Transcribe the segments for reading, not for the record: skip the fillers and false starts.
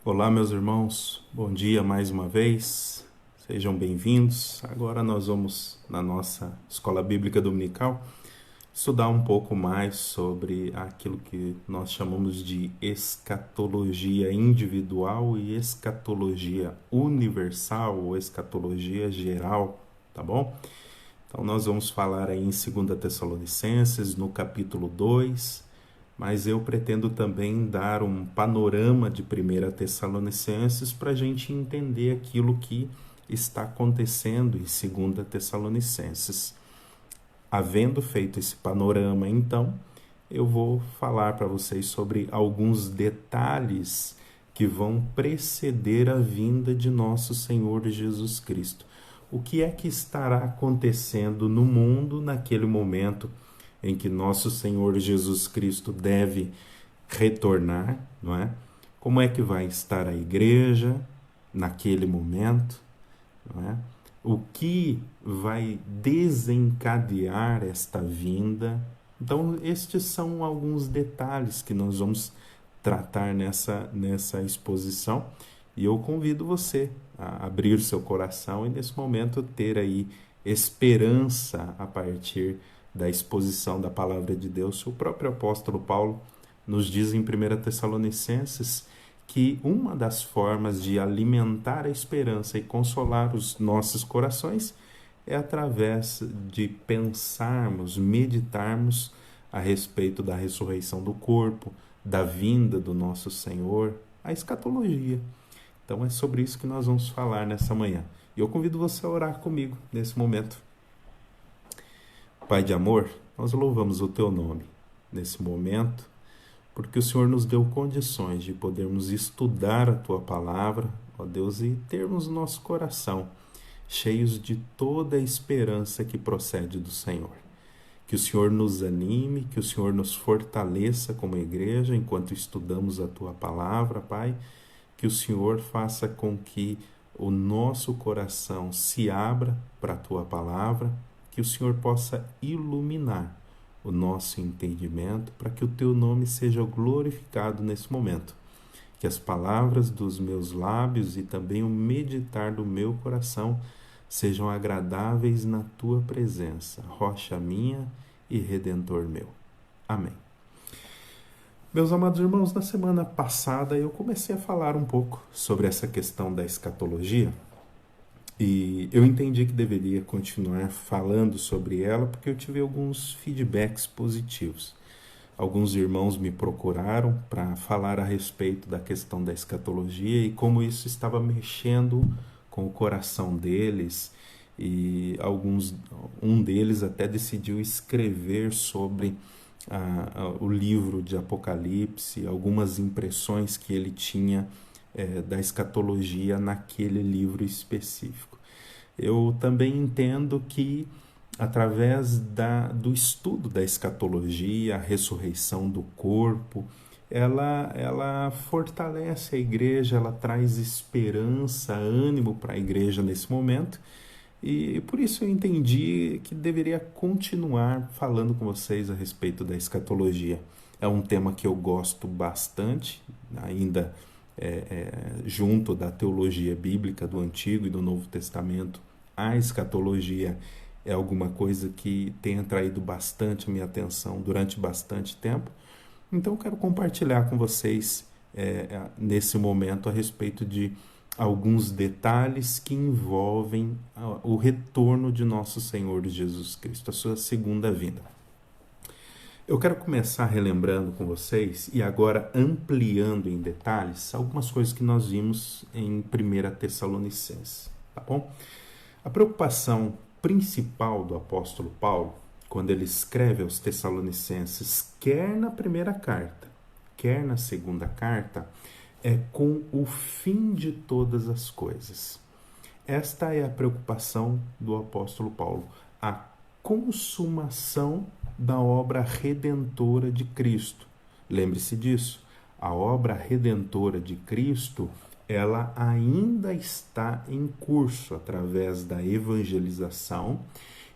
Olá, meus irmãos, bom dia mais uma vez, sejam bem-vindos. Agora nós vamos, na nossa escola bíblica dominical, estudar um pouco mais sobre aquilo que nós chamamos de escatologia individual e escatologia universal ou escatologia geral, tá bom? Então nós vamos falar aí em 2 Tessalonicenses, no capítulo 2, mas eu pretendo também dar um panorama de 1 Tessalonicenses para a gente entender aquilo que está acontecendo em 2 Tessalonicenses. Havendo feito esse panorama, então, eu vou falar para vocês sobre alguns detalhes que vão preceder a vinda de nosso Senhor Jesus Cristo. O que é que estará acontecendo no mundo naquele momento em que nosso Senhor Jesus Cristo deve retornar, não é? Como é que vai estar a igreja naquele momento, não é? O que vai desencadear esta vinda? Então, estes são alguns detalhes que nós vamos tratar nessa exposição. E eu convido você a abrir seu coração e, nesse momento, ter aí esperança a partir da exposição da palavra de Deus. O próprio apóstolo Paulo nos diz em 1 Tessalonicenses que uma das formas de alimentar a esperança e consolar os nossos corações é através de pensarmos, meditarmos a respeito da ressurreição do corpo, da vinda do nosso Senhor, a escatologia. Então é sobre isso que nós vamos falar nessa manhã. E eu convido você a orar comigo nesse momento. Pai de amor, nós louvamos o teu nome nesse momento, porque o Senhor nos deu condições de podermos estudar a tua palavra, ó Deus, e termos o nosso coração cheios de toda a esperança que procede do Senhor. Que o Senhor nos anime, que o Senhor nos fortaleça como igreja enquanto estudamos a tua palavra, Pai. Que o Senhor faça com que o nosso coração se abra para a tua palavra, que o Senhor possa iluminar o nosso entendimento para que o teu nome seja glorificado nesse momento. Que as palavras dos meus lábios e também o meditar do meu coração sejam agradáveis na tua presença, rocha minha e redentor meu. Amém. Meus amados irmãos, na semana passada eu comecei a falar um pouco sobre essa questão da escatologia e eu entendi que deveria continuar falando sobre ela porque eu tive alguns feedbacks positivos. Alguns irmãos me procuraram para falar a respeito da questão da escatologia e como isso estava mexendo com o coração deles, e um deles até decidiu escrever sobre o livro de Apocalipse, algumas impressões que ele tinha da escatologia naquele livro específico. Eu também entendo que através do estudo da escatologia, a ressurreição do corpo, ela fortalece a igreja, ela traz esperança, ânimo para a igreja nesse momento. E por isso eu entendi que deveria continuar falando com vocês a respeito da escatologia. É um tema que eu gosto bastante, ainda junto da teologia bíblica do Antigo e do Novo Testamento. A escatologia é alguma coisa que tem atraído bastante a minha atenção durante bastante tempo. Então eu quero compartilhar com vocês nesse momento a respeito de alguns detalhes que envolvem o retorno de nosso Senhor Jesus Cristo, a sua segunda vinda. Eu quero começar relembrando com vocês e agora ampliando em detalhes algumas coisas que nós vimos em 1 Tessalonicenses, tá bom? A preocupação principal do apóstolo Paulo, quando ele escreve aos Tessalonicenses, quer na primeira carta, quer na segunda carta, é com o fim de todas as coisas. Esta é a preocupação do apóstolo Paulo, a consumação da obra redentora de Cristo. Lembre-se disso, a obra redentora de Cristo, ela ainda está em curso através da evangelização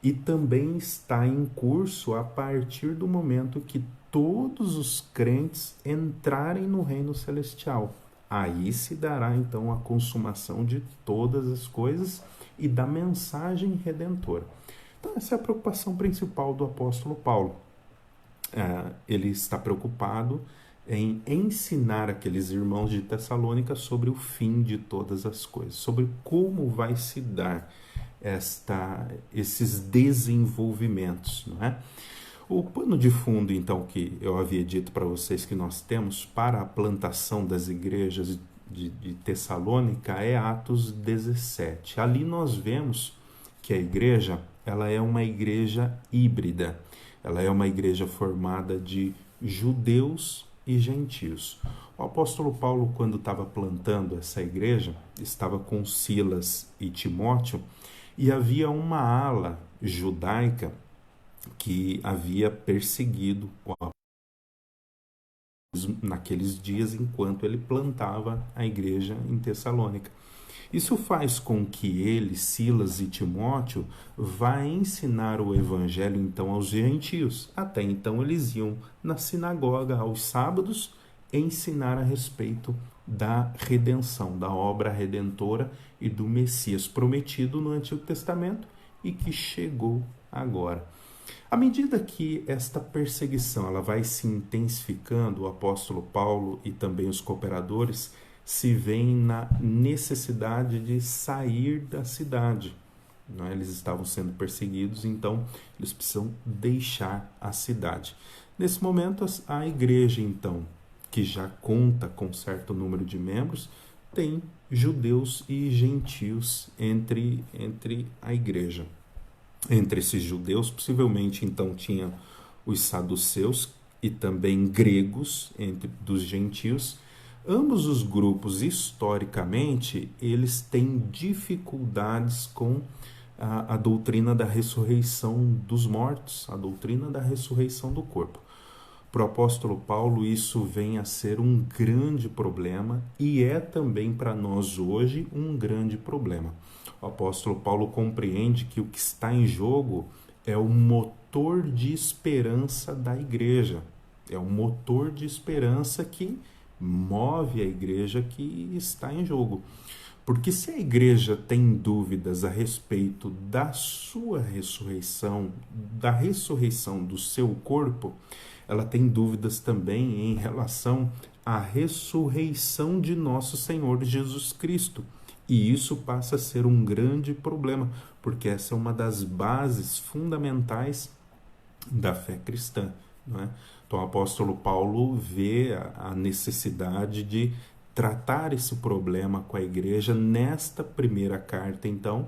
e também está em curso a partir do momento que todos os crentes entrarem no reino celestial. Aí se dará então a consumação de todas as coisas e da mensagem redentora. Então essa é a preocupação principal do apóstolo Paulo. Ele está preocupado em ensinar aqueles irmãos de Tessalônica sobre o fim de todas as coisas, sobre como vai se dar esses desenvolvimentos, não é? O pano de fundo, então, que eu havia dito para vocês que nós temos para a plantação das igrejas de Tessalônica é Atos 17. Ali nós vemos que a igreja, ela é uma igreja híbrida. Ela é uma igreja formada de judeus e gentios. O apóstolo Paulo, quando estava plantando essa igreja, estava com Silas e Timóteo, e havia uma ala judaica que havia perseguido o apóstolo naqueles dias enquanto ele plantava a igreja em Tessalônica. Isso faz com que ele, Silas e Timóteo, vá ensinar o evangelho então aos gentios. Até então eles iam na sinagoga aos sábados ensinar a respeito da redenção, da obra redentora e do Messias prometido no Antigo Testamento e que chegou agora. À medida que esta perseguição ela vai se intensificando, o apóstolo Paulo e também os cooperadores se veem na necessidade de sair da cidade. Não é? Eles estavam sendo perseguidos, então eles precisam deixar a cidade. Nesse momento, a igreja, então, que já conta com certo número de membros, tem judeus e gentios entre a igreja. Entre esses judeus, possivelmente, então, tinha os saduceus e também gregos entre dos gentios. Ambos os grupos, historicamente, eles têm dificuldades com a doutrina da ressurreição dos mortos, a doutrina da ressurreição do corpo. Para o apóstolo Paulo, isso vem a ser um grande problema e é também para nós hoje um grande problema. O apóstolo Paulo compreende que o que está em jogo é o motor de esperança da igreja. É o motor de esperança que move a igreja que está em jogo. Porque se a igreja tem dúvidas a respeito da sua ressurreição, da ressurreição do seu corpo, ela tem dúvidas também em relação à ressurreição de nosso Senhor Jesus Cristo. E isso passa a ser um grande problema, porque essa é uma das bases fundamentais da fé cristã, não é? Então o apóstolo Paulo vê a necessidade de tratar esse problema com a igreja nesta primeira carta, então,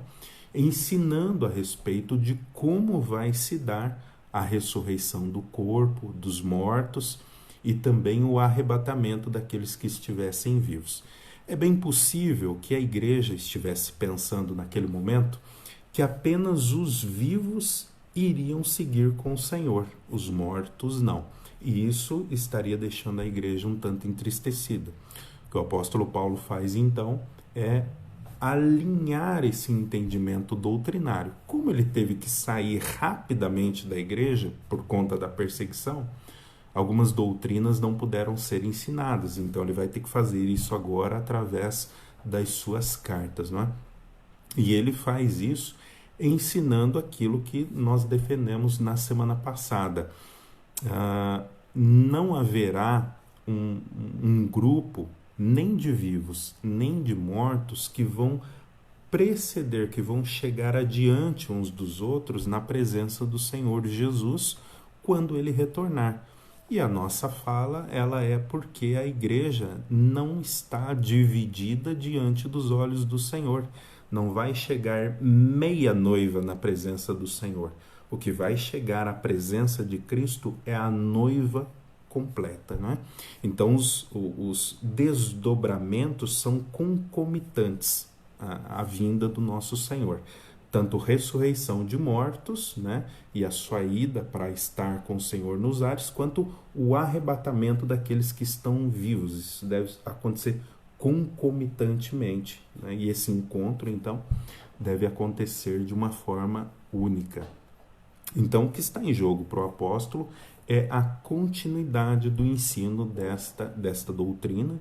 ensinando a respeito de como vai se dar a ressurreição do corpo, dos mortos e também o arrebatamento daqueles que estivessem vivos. É bem possível que a igreja estivesse pensando naquele momento que apenas os vivos iriam seguir com o Senhor, os mortos não. E isso estaria deixando a igreja um tanto entristecida. O que o apóstolo Paulo faz então é alinhar esse entendimento doutrinário. Como ele teve que sair rapidamente da igreja por conta da perseguição, algumas doutrinas não puderam ser ensinadas, então ele vai ter que fazer isso agora através das suas cartas, não é? E ele faz isso ensinando aquilo que nós defendemos na semana passada. Não haverá um grupo nem de vivos, nem de mortos que vão preceder, que vão chegar adiante uns dos outros na presença do Senhor Jesus quando ele retornar. E a nossa fala, ela é porque a igreja não está dividida diante dos olhos do Senhor. Não vai chegar meia noiva na presença do Senhor. O que vai chegar à presença de Cristo é a noiva completa, não é? Então os desdobramentos são concomitantes à vinda do nosso Senhor. Tanto ressurreição de mortos, né, e a sua ida para estar com o Senhor nos ares, quanto o arrebatamento daqueles que estão vivos. Isso deve acontecer concomitantemente, né? E esse encontro, então, deve acontecer de uma forma única. Então, o que está em jogo para o apóstolo é a continuidade do ensino desta doutrina,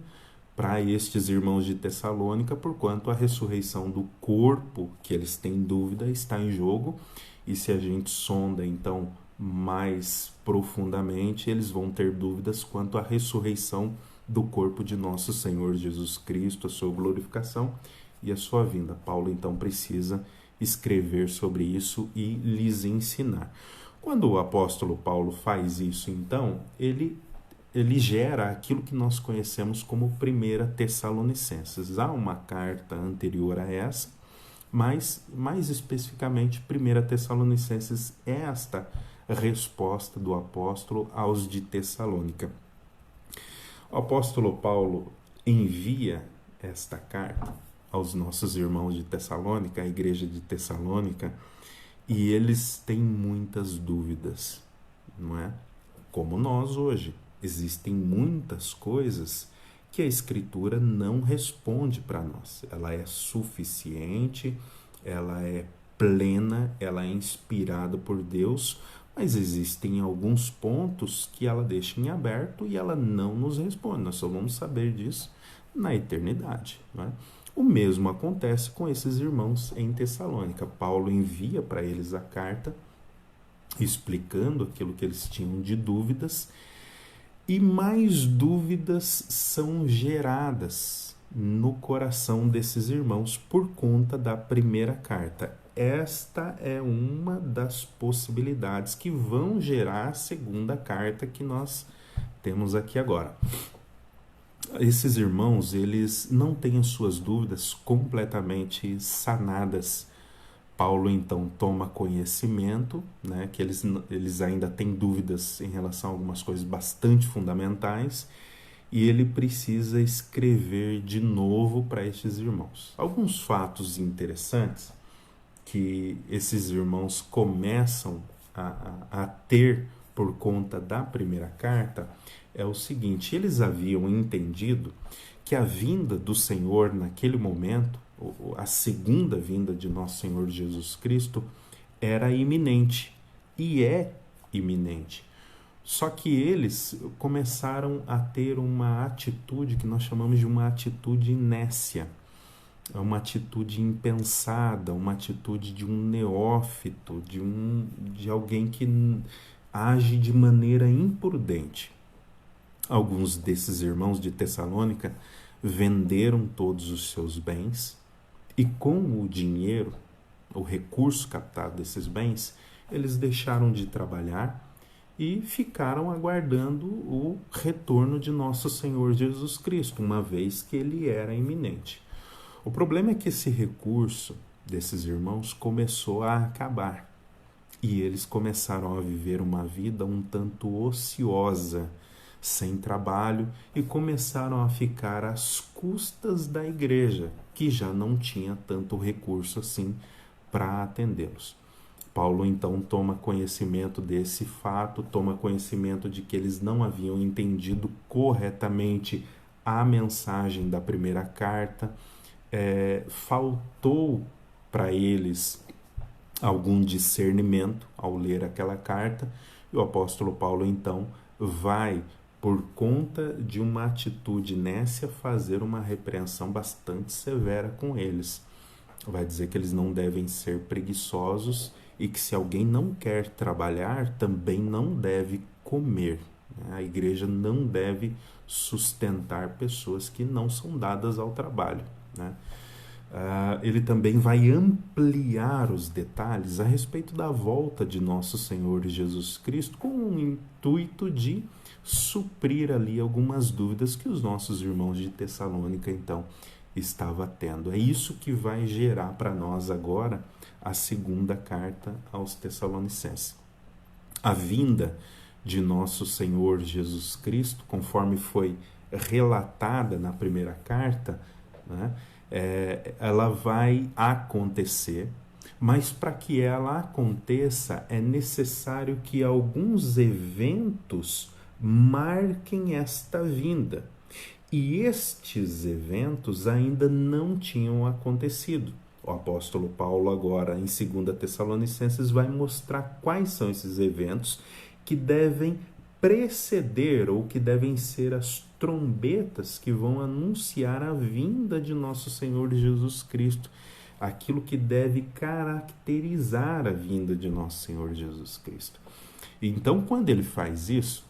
para estes irmãos de Tessalônica, porquanto a ressurreição do corpo, que eles têm dúvida, está em jogo. E se a gente sonda, então, mais profundamente, eles vão ter dúvidas quanto à ressurreição do corpo de nosso Senhor Jesus Cristo, a sua glorificação e a sua vinda. Paulo, então, precisa escrever sobre isso e lhes ensinar. Quando o apóstolo Paulo faz isso, então, ele gera aquilo que nós conhecemos como 1 Tessalonicenses. Há uma carta anterior a essa, mas, mais especificamente, 1 Tessalonicenses é esta resposta do apóstolo aos de Tessalônica. O apóstolo Paulo envia esta carta aos nossos irmãos de Tessalônica, a igreja de Tessalônica, e eles têm muitas dúvidas, não é? Como nós hoje. Existem muitas coisas que a Escritura não responde para nós. Ela é suficiente, ela é plena, ela é inspirada por Deus, mas existem alguns pontos que ela deixa em aberto e ela não nos responde. Nós só vamos saber disso na eternidade, não é? O mesmo acontece com esses irmãos em Tessalônica. Paulo envia para eles a carta explicando aquilo que eles tinham de dúvidas, e mais dúvidas são geradas no coração desses irmãos por conta da primeira carta. Esta é uma das possibilidades que vão gerar a segunda carta que nós temos aqui agora. Esses irmãos, eles não têm as suas dúvidas completamente sanadas. Paulo, então, toma conhecimento, né, que eles ainda têm dúvidas em relação a algumas coisas bastante fundamentais, e ele precisa escrever de novo para estes irmãos. Alguns fatos interessantes que esses irmãos começam a ter por conta da primeira carta é o seguinte: eles haviam entendido que a vinda do Senhor naquele momento, a segunda vinda de nosso Senhor Jesus Cristo, era iminente e é iminente. Só que eles começaram a ter uma atitude que nós chamamos de uma atitude nécia, uma atitude impensada, uma atitude de um neófito, de alguém que age de maneira imprudente. Alguns desses irmãos de Tessalônica venderam todos os seus bens e com o dinheiro, o recurso captado desses bens, eles deixaram de trabalhar e ficaram aguardando o retorno de nosso Senhor Jesus Cristo, uma vez que ele era iminente. O problema é que esse recurso desses irmãos começou a acabar e eles começaram a viver uma vida um tanto ociosa, sem trabalho, e começaram a ficar às custas da igreja, que já não tinha tanto recurso assim para atendê-los. Paulo então toma conhecimento desse fato, toma conhecimento de que eles não haviam entendido corretamente a mensagem da primeira carta, faltou para eles algum discernimento ao ler aquela carta, e o apóstolo Paulo então vai, por conta de uma atitude nécia, fazer uma repreensão bastante severa com eles. Vai dizer que eles não devem ser preguiçosos e que se alguém não quer trabalhar, também não deve comer. A igreja não deve sustentar pessoas que não são dadas ao trabalho, né? Ele também vai ampliar os detalhes a respeito da volta de nosso Senhor Jesus Cristo, com o intuito de suprir ali algumas dúvidas que os nossos irmãos de Tessalônica então estava tendo. É isso que vai gerar para nós agora a segunda carta aos Tessalonicenses. A vinda de nosso Senhor Jesus Cristo, conforme foi relatada na primeira carta, né, ela vai acontecer, mas para que ela aconteça é necessário que alguns eventos marquem esta vinda. E estes eventos ainda não tinham acontecido. O apóstolo Paulo agora, em 2 Tessalonicenses, vai mostrar quais são esses eventos que devem preceder, ou que devem ser as trombetas que vão anunciar a vinda de nosso Senhor Jesus Cristo, aquilo que deve caracterizar a vinda de nosso Senhor Jesus Cristo. Então, quando ele faz isso,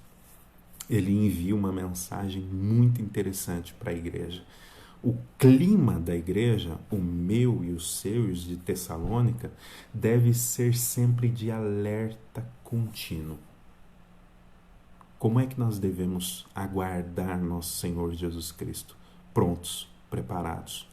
ele envia uma mensagem muito interessante para a igreja. O clima da igreja, o meu e os seus de Tessalônica, deve ser sempre de alerta contínuo. Como é que nós devemos aguardar nosso Senhor Jesus Cristo? Prontos, preparados,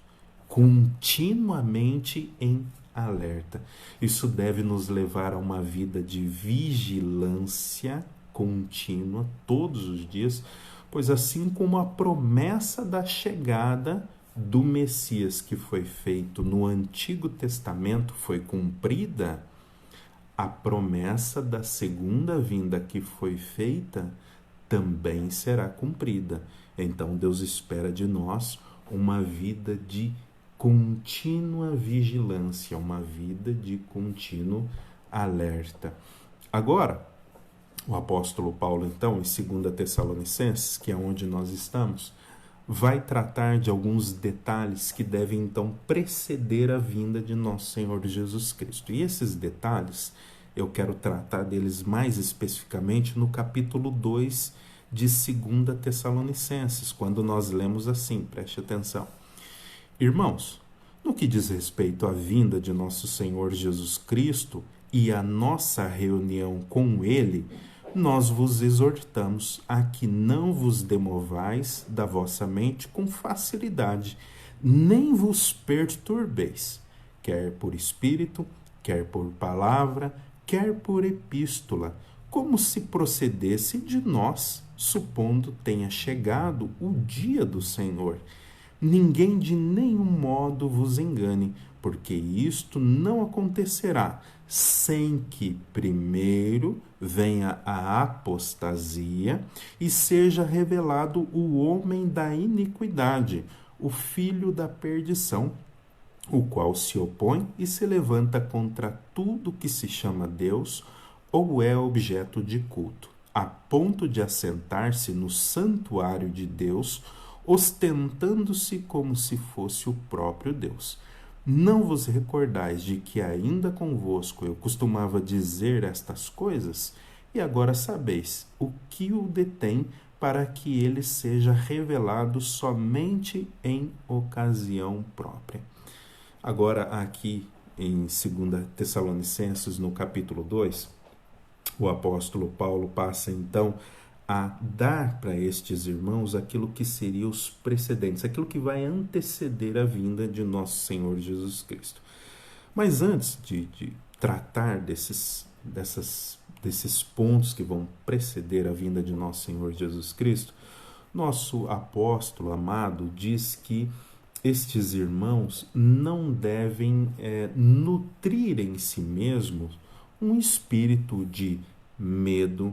continuamente em alerta. Isso deve nos levar a uma vida de vigilância contínua, todos os dias, pois assim como a promessa da chegada do Messias que foi feito no Antigo Testamento foi cumprida, a promessa da segunda vinda que foi feita também será cumprida. Então Deus espera de nós uma vida de contínua vigilância, uma vida de contínuo alerta. Agora, o apóstolo Paulo, então, em 2 Tessalonicenses, que é onde nós estamos, vai tratar de alguns detalhes que devem, então, preceder a vinda de nosso Senhor Jesus Cristo. E esses detalhes, eu quero tratar deles mais especificamente no capítulo 2 de 2 Tessalonicenses, quando nós lemos assim, preste atenção. Irmãos, no que diz respeito à vinda de nosso Senhor Jesus Cristo e à nossa reunião com Ele, nós vos exortamos a que não vos demovais da vossa mente com facilidade, nem vos perturbeis, quer por espírito, quer por palavra, quer por epístola, como se procedesse de nós, supondo tenha chegado o dia do Senhor. Ninguém de nenhum modo vos engane, porque isto não acontecerá sem que primeiro venha a apostasia e seja revelado o homem da iniquidade, o filho da perdição, o qual se opõe e se levanta contra tudo que se chama Deus ou é objeto de culto, a ponto de assentar-se no santuário de Deus, ostentando-se como se fosse o próprio Deus. Não vos recordais de que ainda convosco eu costumava dizer estas coisas? E agora sabeis o que o detém para que ele seja revelado somente em ocasião própria. Agora, aqui em 2 Tessalonicenses, no capítulo 2, o apóstolo Paulo passa então a dar para estes irmãos aquilo que seria os precedentes, aquilo que vai anteceder a vinda de nosso Senhor Jesus Cristo. Mas antes de tratar desses pontos que vão preceder a vinda de nosso Senhor Jesus Cristo, nosso apóstolo amado diz que estes irmãos não devem nutrir em si mesmos um espírito de medo,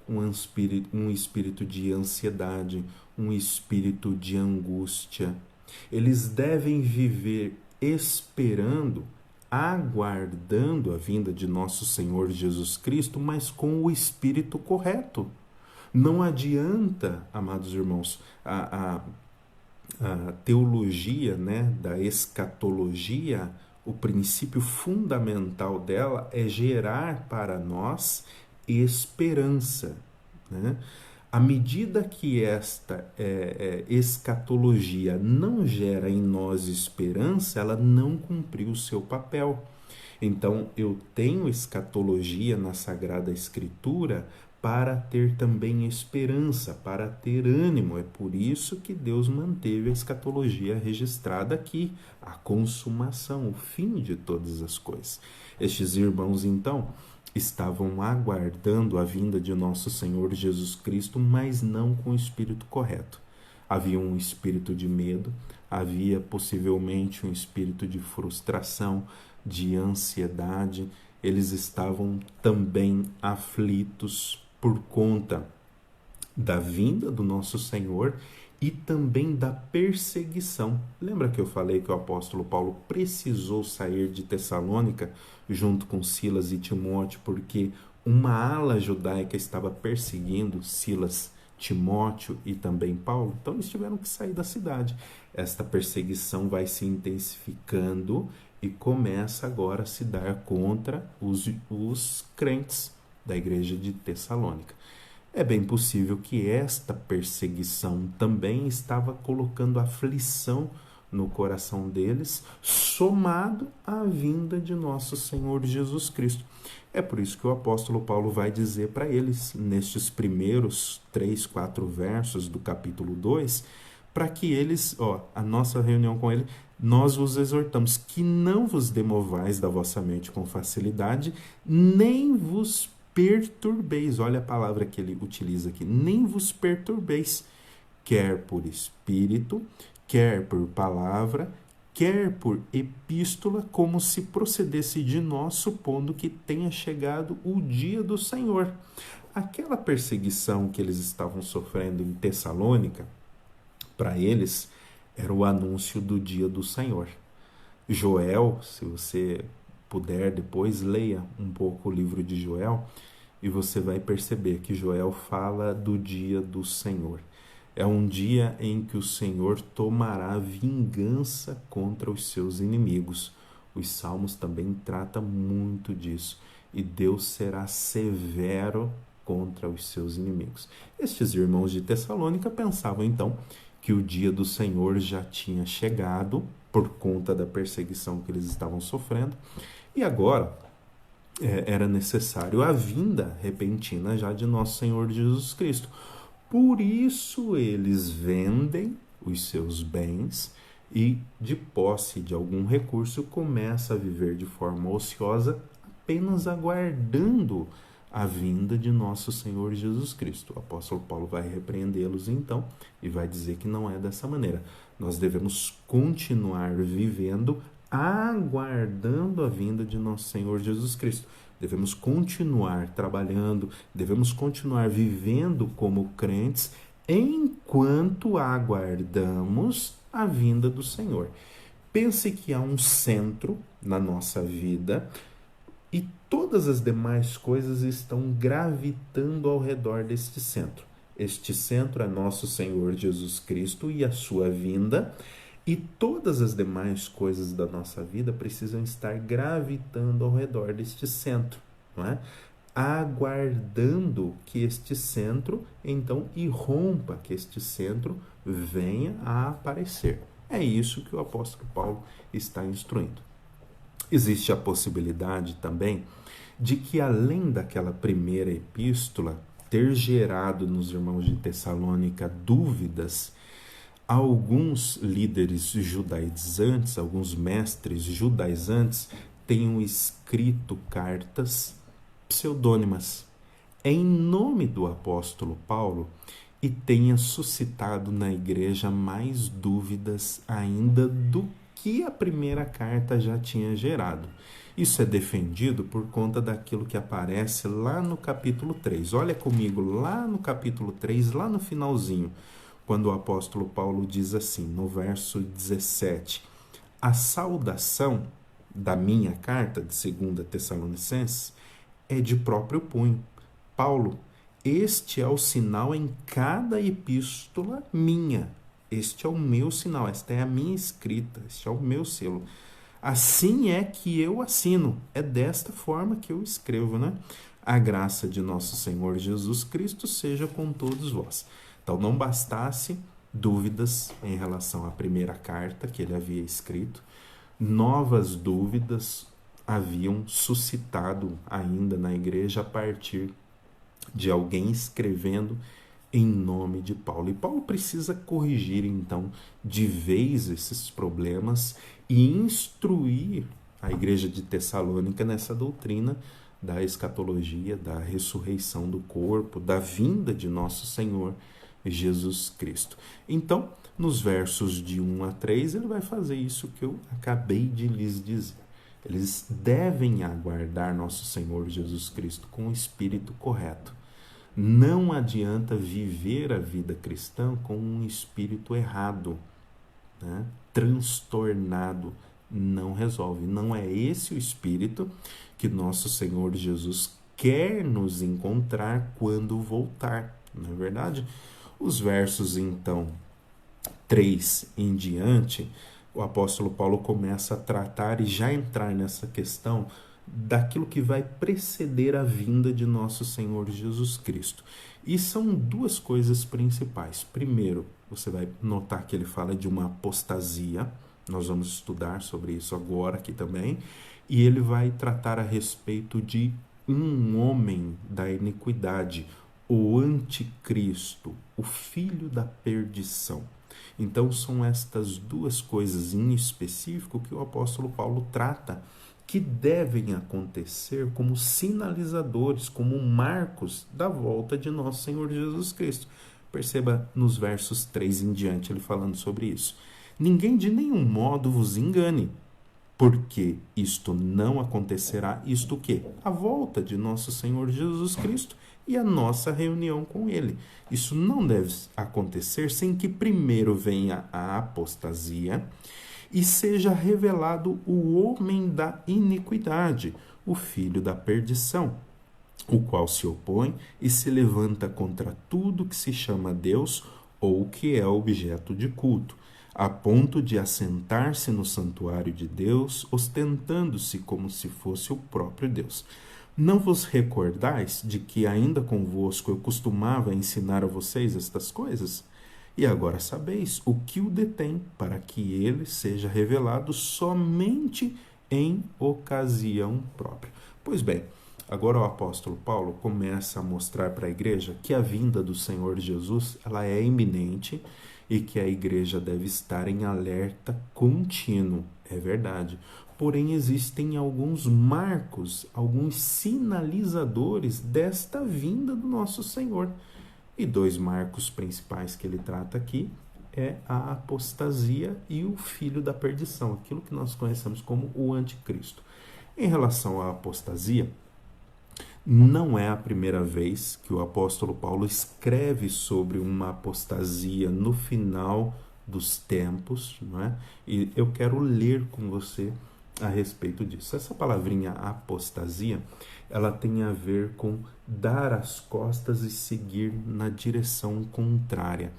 um espírito de ansiedade, um espírito de angústia. Eles devem viver esperando, aguardando a vinda de nosso Senhor Jesus Cristo, mas com o espírito correto. Não adianta, amados irmãos, a teologia, né, da escatologia, o princípio fundamental dela é gerar para nós esperança, né? À medida que esta escatologia não gera em nós esperança, ela não cumpriu o seu papel. Então, eu tenho escatologia na Sagrada Escritura para ter também esperança, para ter ânimo. É por isso que Deus manteve a escatologia registrada aqui, a consumação, o fim de todas as coisas. Estes irmãos, então, estavam aguardando a vinda de nosso Senhor Jesus Cristo, mas não com o espírito correto. Havia um espírito de medo, havia possivelmente um espírito de frustração, de ansiedade. Eles estavam também aflitos por conta da vinda do nosso Senhor e também da perseguição. Lembra que eu falei que o apóstolo Paulo precisou sair de Tessalônica junto com Silas e Timóteo porque uma ala judaica estava perseguindo Silas, Timóteo e também Paulo, então eles tiveram que sair da cidade. Esta perseguição vai se intensificando e começa agora a se dar contra os crentes da igreja de Tessalônica. É bem possível que esta perseguição também estava colocando aflição no coração deles, somado à vinda de nosso Senhor Jesus Cristo. É por isso que o apóstolo Paulo vai dizer para eles, nestes primeiros 3, 4 versos do capítulo 2, para que eles, a nossa reunião com ele, nós vos exortamos que não vos demovais da vossa mente com facilidade, nem vos perturbeis. Olha a palavra que ele utiliza aqui, nem vos perturbeis, quer por espírito, quer por palavra, quer por epístola, como se procedesse de nós, supondo que tenha chegado o dia do Senhor. Aquela perseguição que eles estavam sofrendo em Tessalônica, para eles, era o anúncio do dia do Senhor. Joel, se você puder depois, leia um pouco o livro de Joel, e você vai perceber que Joel fala do dia do Senhor. É um dia em que o Senhor tomará vingança contra os seus inimigos. Os Salmos também tratam muito disso. E Deus será severo contra os seus inimigos. Estes irmãos de Tessalônica pensavam então que o dia do Senhor já tinha chegado por conta da perseguição que eles estavam sofrendo. E agora era necessário a vinda repentina já de nosso Senhor Jesus Cristo. Por isso eles vendem os seus bens e, de posse de algum recurso, começa a viver de forma ociosa, apenas aguardando a vinda de nosso Senhor Jesus Cristo. O apóstolo Paulo vai repreendê-los então e vai dizer que não é dessa maneira. Nós devemos continuar vivendo aguardando a vinda de nosso Senhor Jesus Cristo. Devemos continuar trabalhando, devemos continuar vivendo como crentes enquanto aguardamos a vinda do Senhor. Pense que há um centro na nossa vida e todas as demais coisas estão gravitando ao redor deste centro. Este centro é nosso Senhor Jesus Cristo e a sua vinda. E todas as demais coisas da nossa vida precisam estar gravitando ao redor deste centro, não é? Aguardando que este centro, então, irrompa, que este centro venha a aparecer. É isso que o apóstolo Paulo está instruindo. Existe a possibilidade também de que, além daquela primeira epístola ter gerado nos irmãos de Tessalônica dúvidas, alguns líderes judaizantes, alguns mestres judaizantes tenham escrito cartas pseudônimas em nome do apóstolo Paulo e tenha suscitado na igreja mais dúvidas ainda do que a primeira carta já tinha gerado. Isso é defendido por conta daquilo que aparece lá no capítulo 3. Olha comigo lá no capítulo 3, lá no finalzinho, quando o apóstolo Paulo diz assim, no verso 17, a saudação da minha carta, de 2 Tessalonicenses, é de próprio punho. Paulo, este é o sinal em cada epístola minha. Este é o meu sinal, esta é a minha escrita, este é o meu selo. Assim é que eu assino, é desta forma que eu escrevo, né? A graça de nosso Senhor Jesus Cristo seja com todos vós. Então, não bastasse dúvidas em relação à primeira carta que ele havia escrito, novas dúvidas haviam suscitado ainda na igreja a partir de alguém escrevendo em nome de Paulo. E Paulo precisa corrigir, então, de vez esses problemas e instruir a igreja de Tessalônica nessa doutrina da escatologia, da ressurreição do corpo, da vinda de nosso Senhor Jesus Cristo. Então, nos versos de 1 a 3, ele vai fazer isso que eu acabei de lhes dizer. Eles devem aguardar nosso Senhor Jesus Cristo com o espírito correto. Não adianta viver a vida cristã com um espírito errado, né? Transtornado. Não resolve. Não é esse o espírito que nosso Senhor Jesus quer nos encontrar quando voltar. Não é verdade? Os versos, então, 3 em diante, o apóstolo Paulo começa a tratar e já entrar nessa questão daquilo que vai preceder a vinda de nosso Senhor Jesus Cristo. E são duas coisas principais. Primeiro, você vai notar que ele fala de uma apostasia. Nós vamos estudar sobre isso agora aqui também. E ele vai tratar a respeito de um homem da iniquidade, o anticristo, o filho da perdição. Então são estas duas coisas em específico que o apóstolo Paulo trata, que devem acontecer como sinalizadores, como marcos da volta de nosso Senhor Jesus Cristo. Perceba nos versos 3 em diante ele falando sobre isso. Ninguém de nenhum modo vos engane, porque isto não acontecerá, isto o quê? A volta de nosso Senhor Jesus Cristo e a nossa reunião com Ele. Isso não deve acontecer sem que primeiro venha a apostasia e seja revelado o homem da iniquidade, o filho da perdição, o qual se opõe e se levanta contra tudo que se chama Deus ou que é objeto de culto, a ponto de assentar-se no santuário de Deus, ostentando-se como se fosse o próprio Deus. Não vos recordais de que ainda convosco eu costumava ensinar a vocês estas coisas? E agora sabeis o que o detém, para que ele seja revelado somente em ocasião própria. Pois bem, agora o apóstolo Paulo começa a mostrar para a igreja que a vinda do Senhor Jesus ela é iminente e que a igreja deve estar em alerta contínuo. É verdade. Porém, existem alguns marcos, alguns sinalizadores desta vinda do nosso Senhor. E dois marcos principais que ele trata aqui é a apostasia e o filho da perdição, aquilo que nós conhecemos como o anticristo. Em relação à apostasia, não é a primeira vez que o apóstolo Paulo escreve sobre uma apostasia no final dos tempos, não é? E eu quero ler com você a respeito disso. Essa palavrinha apostasia, ela tem a ver com dar as costas e seguir na direção contrária.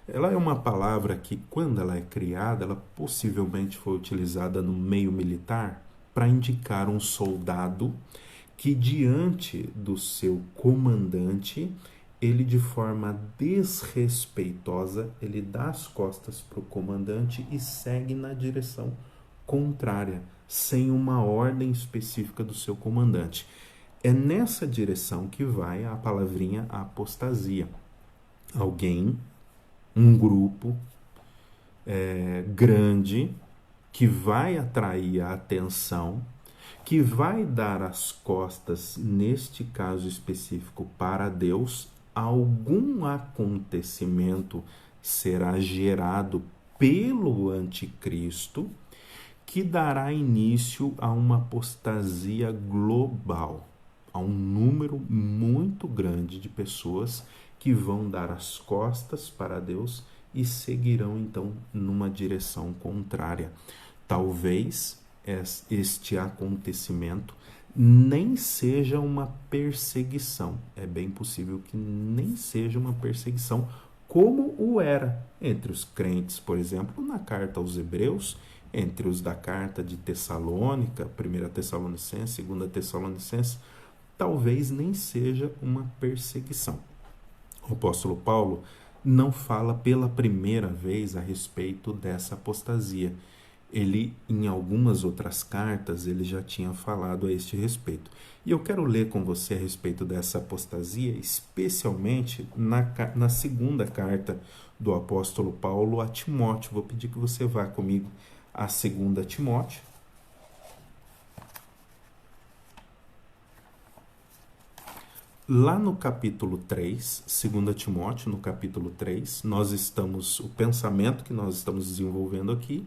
Ela é uma palavra que, quando ela é criada, ela possivelmente foi utilizada no meio militar para indicar um soldado que, diante do seu comandante, ele, de forma desrespeitosa, ele dá as costas para o comandante e segue na direção contrária, sem uma ordem específica do seu comandante. É nessa direção que vai a palavrinha apostasia. Alguém, um grupo grande, que vai atrair a atenção, que vai dar as costas, neste caso específico, para Deus. Algum acontecimento será gerado pelo anticristo, que dará início a uma apostasia global, a um número muito grande de pessoas que vão dar as costas para Deus e seguirão então numa direção contrária. Talvez este acontecimento nem seja uma perseguição. É bem possível que nem seja uma perseguição, como o era entre os crentes, por exemplo, na carta aos Hebreus, entre os da carta de Tessalônica, 1 Tessalonicenses, 2 Tessalonicenses, talvez nem seja uma perseguição. O apóstolo Paulo não fala pela primeira vez a respeito dessa apostasia. Ele, em algumas outras cartas, ele já tinha falado a este respeito. E eu quero ler com você a respeito dessa apostasia, especialmente na segunda carta do apóstolo Paulo a Timóteo. Vou pedir que você vá comigo a 2 Timóteo. Lá no capítulo 3, 2 Timóteo, no capítulo 3, o pensamento que nós estamos desenvolvendo aqui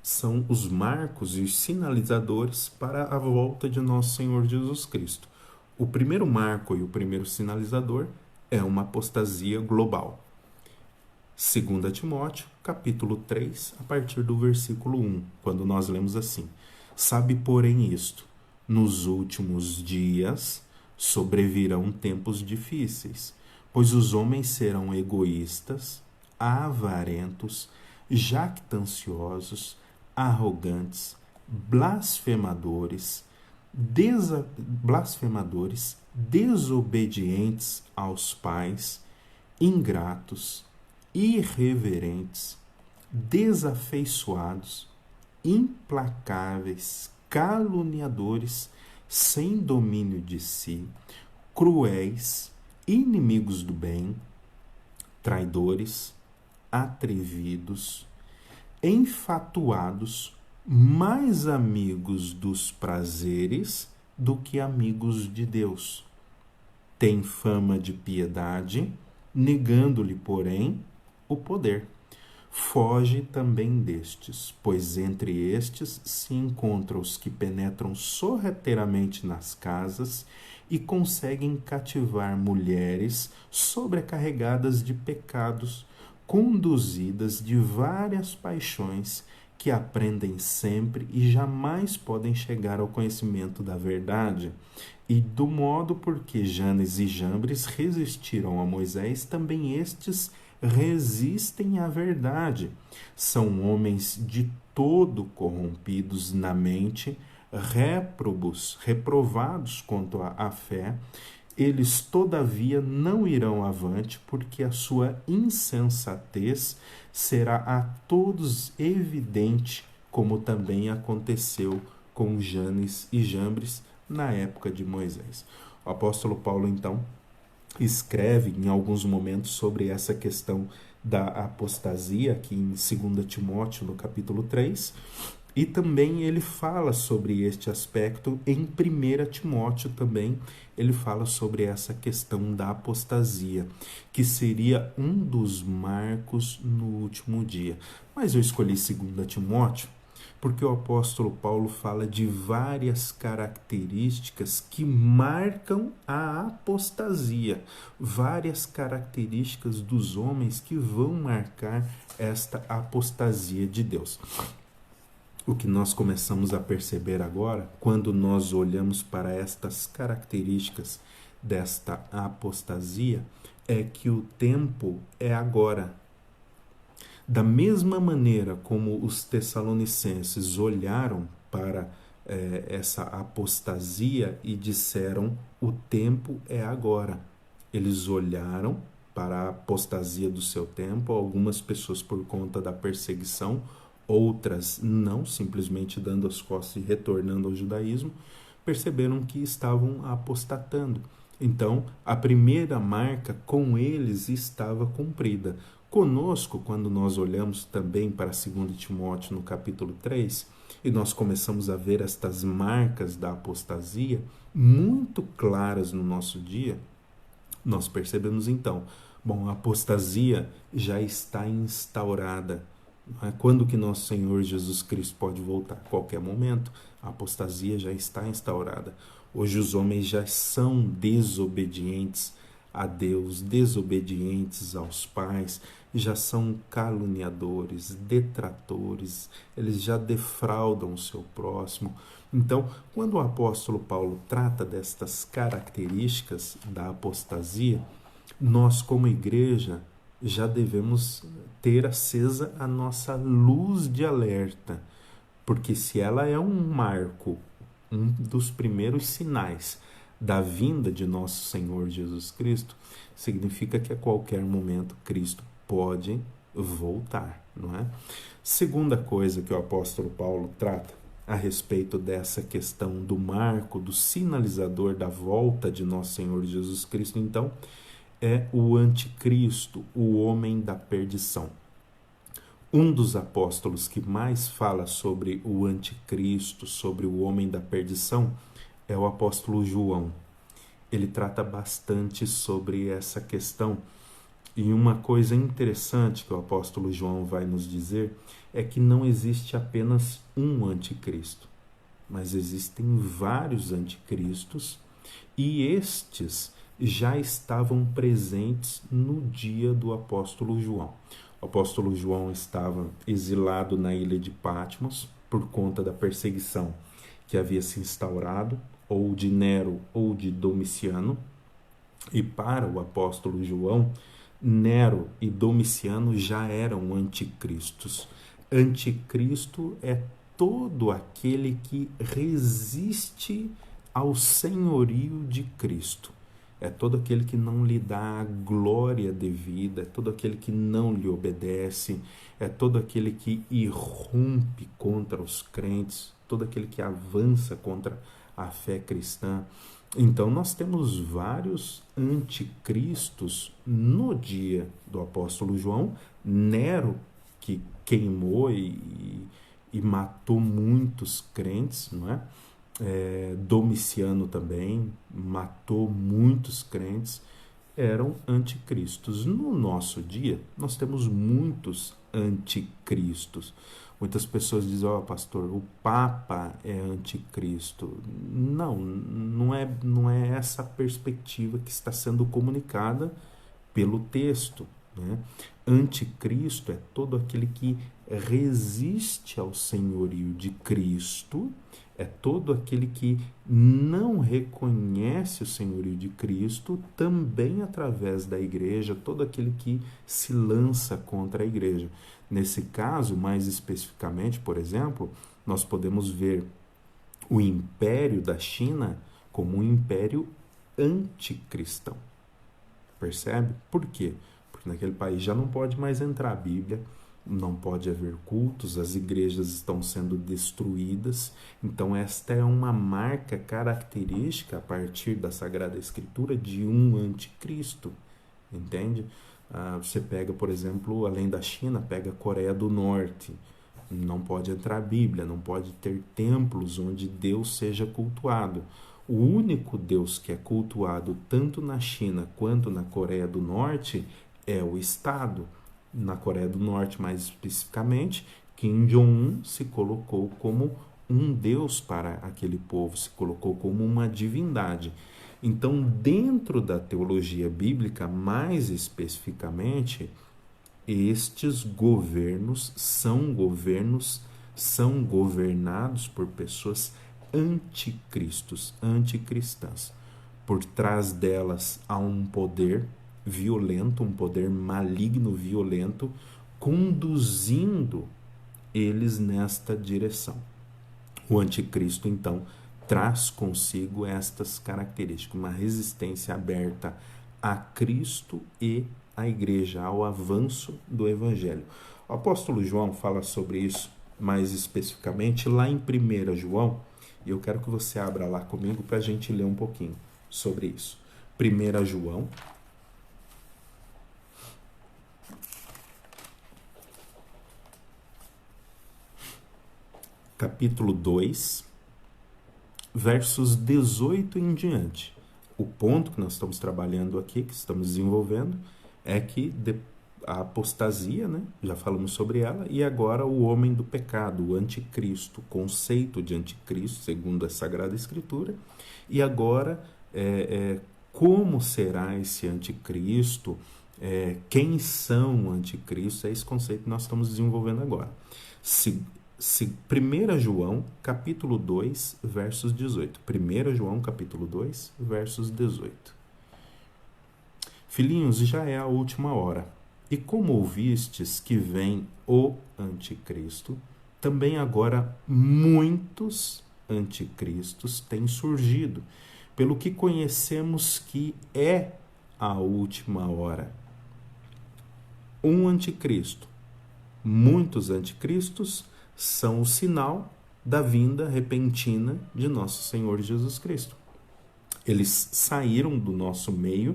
são os marcos e os sinalizadores para a volta de nosso Senhor Jesus Cristo. O primeiro marco e o primeiro sinalizador é uma apostasia global. 2 Timóteo, capítulo 3, a partir do versículo 1, quando nós lemos assim: Sabe, porém, isto, nos últimos dias Sobrevirão tempos difíceis, pois os homens serão egoístas, avarentos, jactanciosos, arrogantes, blasfemadores, desobedientes aos pais, ingratos, irreverentes, desafeiçoados, implacáveis, caluniadores, sem domínio de si, cruéis, inimigos do bem, traidores, atrevidos, enfatuados, mais amigos dos prazeres do que amigos de Deus. Tem fama de piedade, negando-lhe, porém, o poder. Foge também destes, pois entre estes se encontram os que penetram sorrateiramente nas casas e conseguem cativar mulheres sobrecarregadas de pecados, conduzidas de várias paixões, que aprendem sempre e jamais podem chegar ao conhecimento da verdade. E do modo porque Janes e Jambres resistiram a Moisés, também estes resistem à verdade. São homens de todo corrompidos na mente, reprovados quanto à fé. Eles, todavia, não irão avante, porque a sua insensatez será a todos evidente, como também aconteceu com Janes e Jambres na época de Moisés. O apóstolo Paulo, então, escreve em alguns momentos sobre essa questão da apostasia, aqui em 2 Timóteo, no capítulo 3, e também ele fala sobre este aspecto em 1 Timóteo também, ele fala sobre essa questão da apostasia, que seria um dos marcos no último dia. Mas eu escolhi 2 Timóteo porque o apóstolo Paulo fala de várias características que marcam a apostasia, várias características dos homens que vão marcar esta apostasia de Deus. O que nós começamos a perceber agora, quando nós olhamos para estas características desta apostasia, é que o tempo é agora. Da mesma maneira como os tessalonicenses olharam para essa apostasia e disseram: o tempo é agora. Eles olharam para a apostasia do seu tempo, algumas pessoas por conta da perseguição, outras não, simplesmente dando as costas e retornando ao judaísmo, perceberam que estavam apostatando. Então, a primeira marca com eles estava cumprida. Conosco, quando nós olhamos também para 2 Timóteo no capítulo 3, e nós começamos a ver estas marcas da apostasia muito claras no nosso dia, nós percebemos então, a apostasia já está instaurada. Quando que nosso Senhor Jesus Cristo pode voltar? A qualquer momento. A apostasia já está instaurada. Hoje os homens já são desobedientes a Deus, desobedientes aos pais, já são caluniadores, detratores, eles já defraudam o seu próximo. Então, quando o apóstolo Paulo trata destas características da apostasia, nós como igreja já devemos ter acesa a nossa luz de alerta, porque se ela é um marco, um dos primeiros sinais da vinda de nosso Senhor Jesus Cristo, significa que a qualquer momento Cristo pode voltar, não é? Segunda coisa que o apóstolo Paulo trata a respeito dessa questão do marco, do sinalizador da volta de nosso Senhor Jesus Cristo, então, é o anticristo, o homem da perdição. Um dos apóstolos que mais fala sobre o anticristo, sobre o homem da perdição, é o apóstolo João. Ele trata bastante sobre essa questão. E uma coisa interessante que o apóstolo João vai nos dizer é que não existe apenas um anticristo, mas existem vários anticristos, e estes já estavam presentes no dia do apóstolo João. O apóstolo João estava exilado na ilha de Patmos por conta da perseguição que havia se instaurado ou de Nero ou de Domiciano. E para o apóstolo João, Nero e Domiciano já eram anticristos. Anticristo é todo aquele que resiste ao senhorio de Cristo. É todo aquele que não lhe dá a glória devida, é todo aquele que não lhe obedece, é todo aquele que irrompe contra os crentes, todo aquele que avança contra a fé cristã. Então, nós temos vários anticristos no dia do apóstolo João. Nero, que queimou e matou muitos crentes, não é? Domiciano também matou muitos crentes, eram anticristos. No nosso dia, nós temos muitos anticristos. Muitas pessoas dizem, pastor, o Papa é anticristo. Não é essa a perspectiva que está sendo comunicada pelo texto, né? Anticristo é todo aquele que resiste ao senhorio de Cristo, é todo aquele que não reconhece o senhorio de Cristo, também através da igreja, todo aquele que se lança contra a igreja. Nesse caso, mais especificamente, por exemplo, nós podemos ver o Império da China como um império anticristão. Percebe? Por quê? Porque naquele país já não pode mais entrar a Bíblia, não pode haver cultos, as igrejas estão sendo destruídas. Então esta é uma marca característica a partir da Sagrada Escritura de um anticristo, entende? Você pega, por exemplo, além da China, pega a Coreia do Norte, não pode entrar a Bíblia, não pode ter templos onde Deus seja cultuado. O único Deus que é cultuado tanto na China quanto na Coreia do Norte é o Estado. Na Coreia do Norte, mais especificamente, Kim Jong-un se colocou como um deus para aquele povo, se colocou como uma divindade. Então, dentro da teologia bíblica, mais especificamente, estes governos são governados por pessoas anticristos, anticristãs. Por trás delas há um poder violento, um poder maligno, violento, conduzindo eles nesta direção. O anticristo, então, traz consigo estas características, uma resistência aberta a Cristo e à igreja, ao avanço do evangelho. O apóstolo João fala sobre isso mais especificamente lá em 1 João, e eu quero que você abra lá comigo para a gente ler um pouquinho sobre isso. 1 João, capítulo 2, versos 18 em diante. O ponto que nós estamos trabalhando aqui, que estamos desenvolvendo, é que a apostasia, né? Já falamos sobre ela, e agora o homem do pecado, o anticristo, o conceito de anticristo, segundo a Sagrada Escritura, e agora como será esse anticristo, quem são o anticristo, é esse conceito que nós estamos desenvolvendo agora. 1 João, capítulo 2, versos 18. 1 João, capítulo 2, versos 18. Filhinhos, já é a última hora. E como ouvistes que vem o anticristo, também agora muitos anticristos têm surgido, pelo que conhecemos que é a última hora. Um anticristo, muitos anticristos, são o sinal da vinda repentina de nosso Senhor Jesus Cristo. Eles saíram do nosso meio,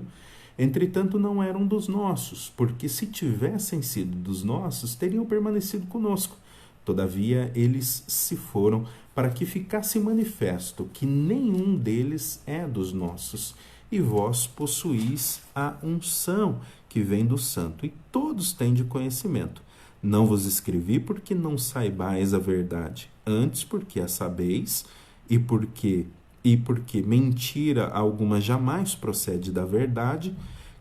entretanto não eram dos nossos, porque se tivessem sido dos nossos, teriam permanecido conosco. Todavia, eles se foram para que ficasse manifesto que nenhum deles é dos nossos. E vós possuís a unção que vem do Santo, e todos têm de conhecimento. Não vos escrevi porque não saibais a verdade, antes porque a sabeis, e porque mentira alguma jamais procede da verdade.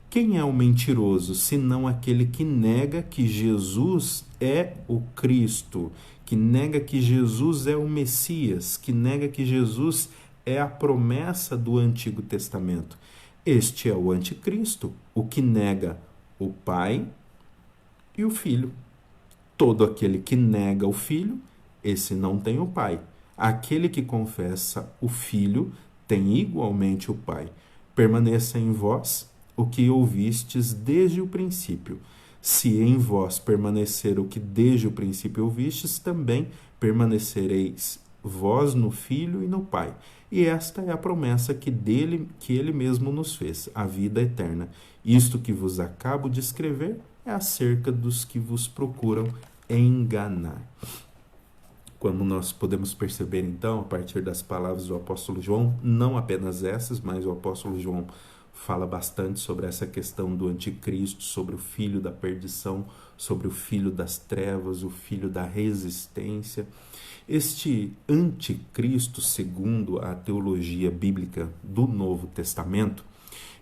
Quem é o mentiroso, senão aquele que nega que Jesus é o Cristo, que nega que Jesus é o Messias, que nega que Jesus é a promessa do Antigo Testamento. Este é o anticristo, o que nega o Pai e o Filho. Todo aquele que nega o Filho, esse não tem o Pai. Aquele que confessa o Filho tem igualmente o Pai. Permaneça em vós o que ouvistes desde o princípio. Se em vós permanecer o que desde o princípio ouvistes, também permanecereis vós no Filho e no Pai. E esta é a promessa que ele mesmo nos fez, a vida eterna. Isto que vos acabo de escrever é acerca dos que vos procuram enganar. Como nós podemos perceber, então, a partir das palavras do apóstolo João, não apenas essas, mas o apóstolo João fala bastante sobre essa questão do anticristo, sobre o filho da perdição, sobre o filho das trevas, o filho da resistência. Este anticristo, segundo a teologia bíblica do Novo Testamento,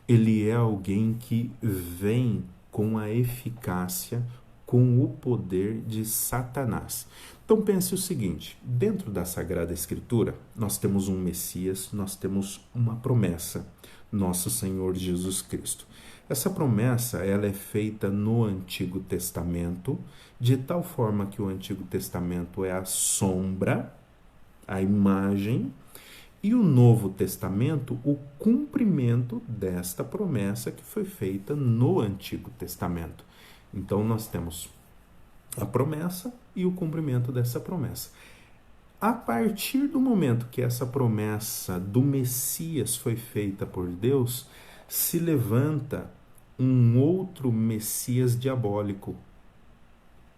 ele é alguém que vem com a eficácia, com o poder de Satanás. Então pense o seguinte, dentro da Sagrada Escritura, nós temos um Messias, nós temos uma promessa, nosso Senhor Jesus Cristo. Essa promessa, ela é feita no Antigo Testamento, de tal forma que o Antigo Testamento é a sombra, a imagem, e o Novo Testamento, o cumprimento desta promessa que foi feita no Antigo Testamento. Então, nós temos a promessa e o cumprimento dessa promessa. A partir do momento que essa promessa do Messias foi feita por Deus, se levanta um outro Messias diabólico,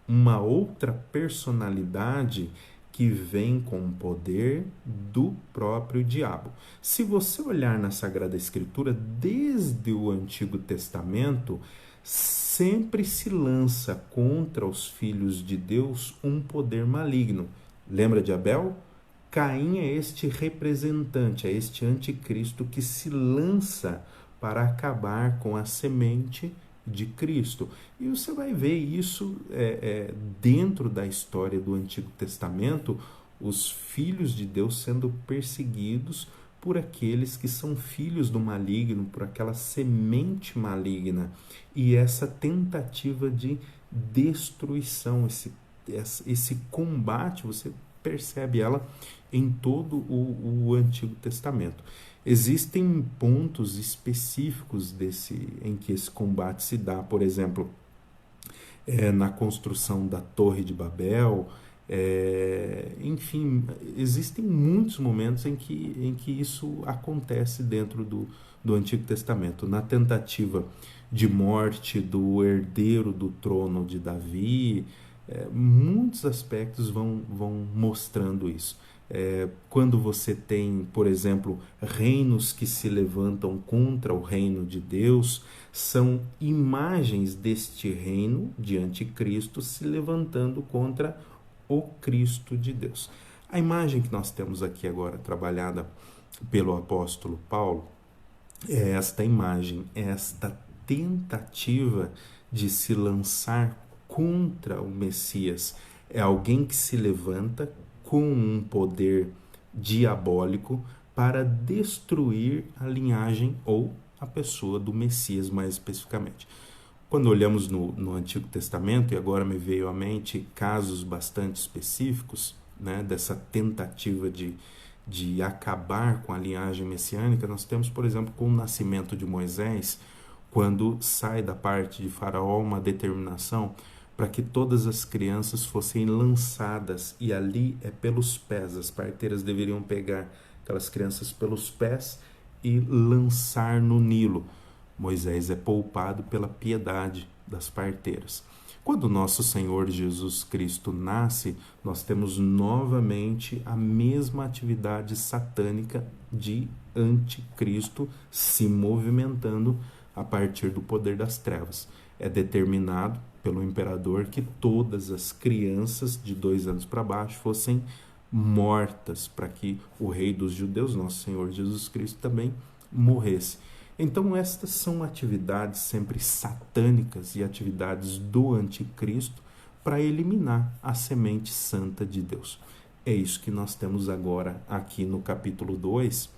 uma outra personalidade que vem com o poder do próprio diabo. Se você olhar na Sagrada Escritura, desde o Antigo Testamento, sempre se lança contra os filhos de Deus um poder maligno. Lembra de Abel? Caim é este representante, é este anticristo que se lança para acabar com a semente de Cristo. E você vai ver isso dentro da história do Antigo Testamento, os filhos de Deus sendo perseguidos por aqueles que são filhos do maligno, por aquela semente maligna. E essa tentativa de destruição, esse combate, você percebe ela em todo o Antigo Testamento. Existem pontos específicos em que esse combate se dá, por exemplo, na construção da Torre de Babel, enfim, existem muitos momentos em que isso acontece dentro do Antigo Testamento. Na tentativa de morte do herdeiro do trono de Davi, muitos aspectos vão mostrando isso. Quando você tem, por exemplo, reinos que se levantam contra o reino de Deus, são imagens deste reino de anticristo se levantando contra o Cristo de Deus. A imagem que nós temos aqui agora, trabalhada pelo apóstolo Paulo, é esta imagem, esta tentativa de se lançar contra o Messias. É alguém que se levanta com um poder diabólico para destruir a linhagem ou a pessoa do Messias, mais especificamente. Quando olhamos no Antigo Testamento, e agora me veio à mente casos bastante específicos, né, dessa tentativa de acabar com a linhagem messiânica, nós temos, por exemplo, com o nascimento de Moisés, quando sai da parte de Faraó uma determinação para que todas as crianças fossem lançadas, e ali é pelos pés, as parteiras deveriam pegar aquelas crianças pelos pés e lançar no Nilo. Moisés é poupado pela piedade das parteiras. Quando nosso Senhor Jesus Cristo nasce, nós temos novamente a mesma atividade satânica de anticristo se movimentando a partir do poder das trevas. É determinado pelo imperador que todas as crianças de 2 anos para baixo fossem mortas, para que o rei dos judeus, nosso Senhor Jesus Cristo, também morresse. Então estas são atividades sempre satânicas e atividades do anticristo para eliminar a semente santa de Deus. É isso que nós temos agora aqui no capítulo 2,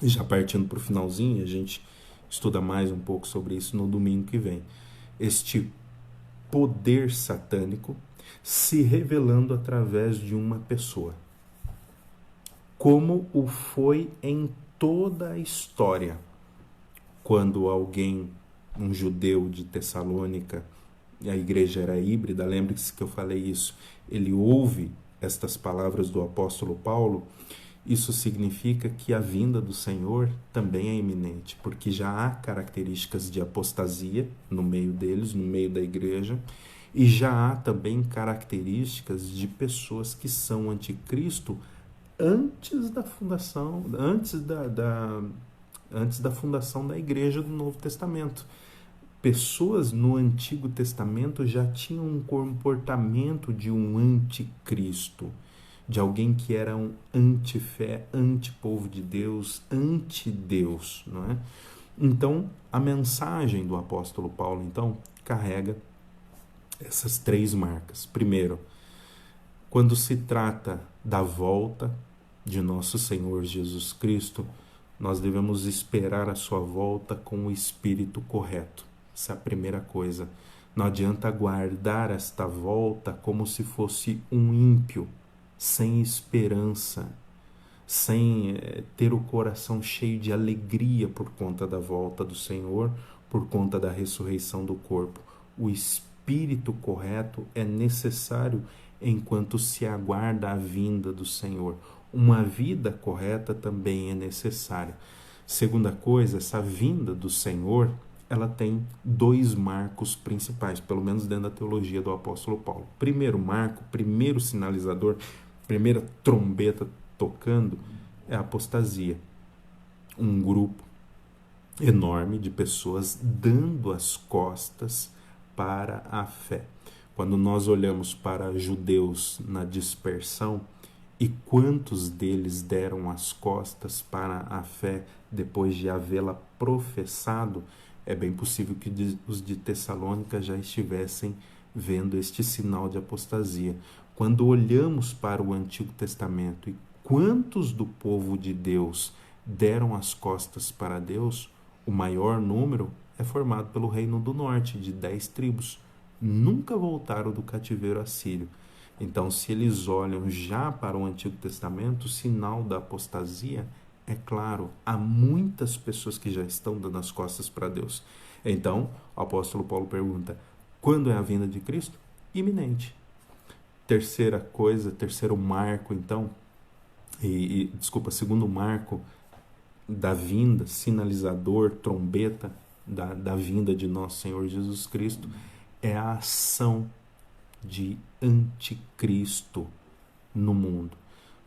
já partindo para o finalzinho, a gente estuda mais um pouco sobre isso no domingo que vem. Este poder satânico se revelando através de uma pessoa, como o foi em toda a história. Quando alguém, um judeu de Tessalônica, a igreja era híbrida, lembre-se que eu falei isso, ele ouve estas palavras do apóstolo Paulo, isso significa que a vinda do Senhor também é iminente, porque já há características de apostasia no meio deles, no meio da igreja, e já há também características de pessoas que são anticristo antes da fundação, antes da fundação da igreja do Novo Testamento. Pessoas no Antigo Testamento já tinham um comportamento de um anticristo, de alguém que era um anti-fé, anti-povo de Deus, anti-Deus, não é? Então, a mensagem do apóstolo Paulo, então, carrega essas três marcas. Primeiro, quando se trata da volta de nosso Senhor Jesus Cristo, nós devemos esperar a sua volta com o espírito correto. Essa é a primeira coisa. Não adianta aguardar esta volta como se fosse um ímpio, sem esperança, sem ter o coração cheio de alegria por conta da volta do Senhor, por conta da ressurreição do corpo. O espírito correto é necessário enquanto se aguarda a vinda do Senhor. Uma vida correta também é necessária. Segunda coisa, essa vinda do Senhor, ela tem dois marcos principais, pelo menos dentro da teologia do apóstolo Paulo. Primeiro marco, primeiro sinalizador, primeira trombeta tocando é a apostasia. Um grupo enorme de pessoas dando as costas para a fé. Quando nós olhamos para judeus na dispersão, e quantos deles deram as costas para a fé depois de havê-la professado, é bem possível que os de Tessalônica já estivessem vendo este sinal de apostasia. Quando olhamos para o Antigo Testamento e quantos do povo de Deus deram as costas para Deus, o maior número é formado pelo Reino do Norte, de 10 tribos. Nunca voltaram do cativeiro assírio. Então, se eles olham já para o Antigo Testamento, o sinal da apostasia é claro. Há muitas pessoas que já estão dando as costas para Deus. Então, o apóstolo Paulo pergunta, quando é a vinda de Cristo? Iminente. Terceira coisa, terceiro marco, então, segundo marco da vinda, sinalizador, trombeta da vinda de nosso Senhor Jesus Cristo, é a ação de anticristo no mundo.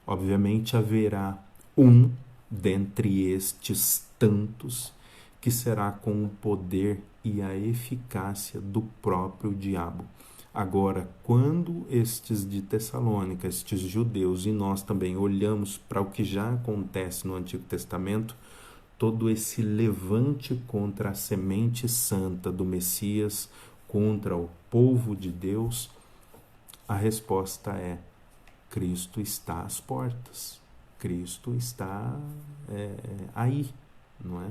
Obviamente haverá um dentre estes tantos que será com o poder e a eficácia do próprio diabo. Agora, quando estes de Tessalônica, estes judeus, e nós também olhamos para o que já acontece no Antigo Testamento, todo esse levante contra a semente santa do Messias, contra o povo de Deus, a resposta é: Cristo está às portas. Cristo está aí, não é?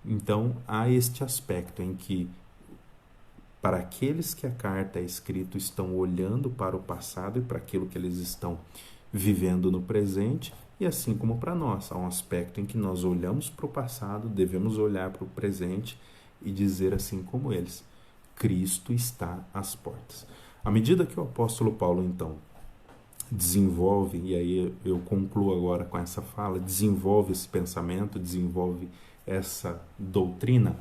Então, há este aspecto em que, para aqueles que a carta é escrita estão olhando para o passado e para aquilo que eles estão vivendo no presente, e assim como para nós, há um aspecto em que nós olhamos para o passado, devemos olhar para o presente e dizer assim como eles: Cristo está às portas. À medida que o apóstolo Paulo, então, desenvolve, e aí eu concluo agora com essa fala, desenvolve esse pensamento, desenvolve essa doutrina,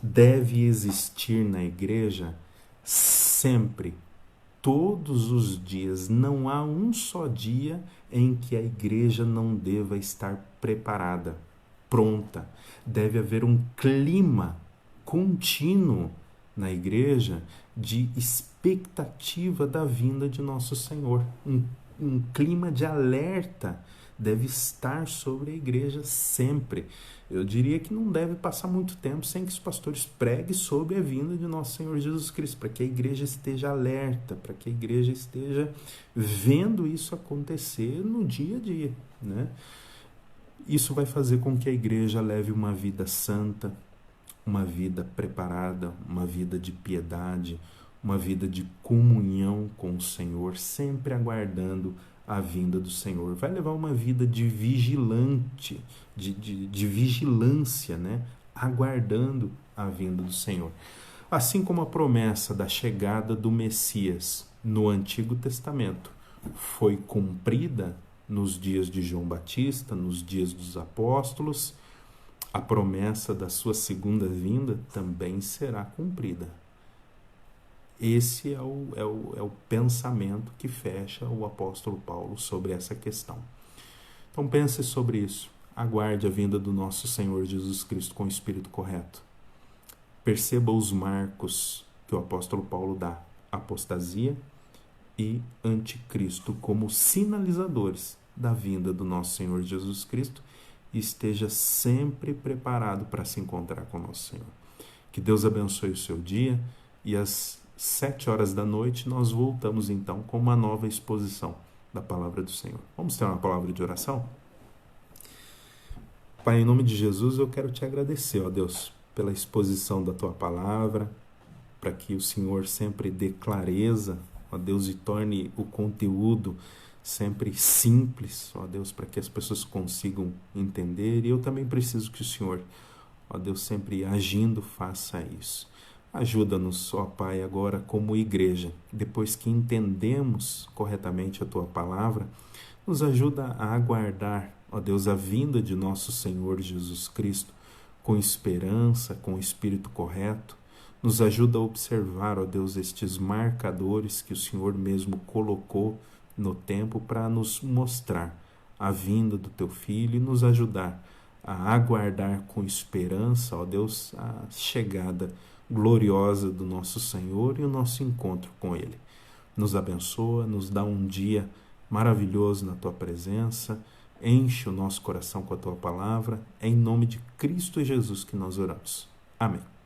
deve existir na igreja sempre, todos os dias. Não há um só dia em que a igreja não deva estar preparada, pronta. Deve haver um clima contínuo na igreja de expectativa da vinda de nosso Senhor, um clima de alerta deve estar sobre a igreja sempre. Eu diria que não deve passar muito tempo sem que os pastores preguem sobre a vinda de nosso Senhor Jesus Cristo, para que a igreja esteja alerta, para que a igreja esteja vendo isso acontecer no dia a dia, né? Isso vai fazer com que a igreja leve uma vida santa, uma vida preparada, uma vida de piedade, uma vida de comunhão com o Senhor, sempre aguardando a vinda do Senhor. Vai levar uma vida de vigilante, de vigilância, né? Aguardando a vinda do Senhor. Assim como a promessa da chegada do Messias no Antigo Testamento foi cumprida nos dias de João Batista, nos dias dos apóstolos, a promessa da sua segunda vinda também será cumprida. Esse é o pensamento que fecha o apóstolo Paulo sobre essa questão. Então pense sobre isso. Aguarde a vinda do nosso Senhor Jesus Cristo com o espírito correto. Perceba os marcos que o apóstolo Paulo dá: apostasia e anticristo, como sinalizadores da vinda do nosso Senhor Jesus Cristo, e esteja sempre preparado para se encontrar com o nosso Senhor. Que Deus abençoe o seu dia, e às 7h da noite nós voltamos então com uma nova exposição da palavra do Senhor. Vamos ter uma palavra de oração? Pai, em nome de Jesus, eu quero te agradecer, ó Deus, pela exposição da tua palavra, para que o Senhor sempre dê clareza, ó Deus, e torne o conteúdo sempre simples, ó Deus, para que as pessoas consigam entender. E eu também preciso que o Senhor, ó Deus, sempre agindo, faça isso. Ajuda-nos, ó Pai, agora como igreja, depois que entendemos corretamente a tua palavra, nos ajuda a aguardar, ó Deus, a vinda de nosso Senhor Jesus Cristo com esperança, com o espírito correto. Nos ajuda a observar, ó Deus, estes marcadores que o Senhor mesmo colocou no tempo para nos mostrar a vinda do teu Filho e nos ajudar a aguardar com esperança, ó Deus, a chegada gloriosa do nosso Senhor e o nosso encontro com Ele. Nos abençoa, nos dá um dia maravilhoso na tua presença, enche o nosso coração com a tua palavra. É em nome de Cristo Jesus que nós oramos. Amém.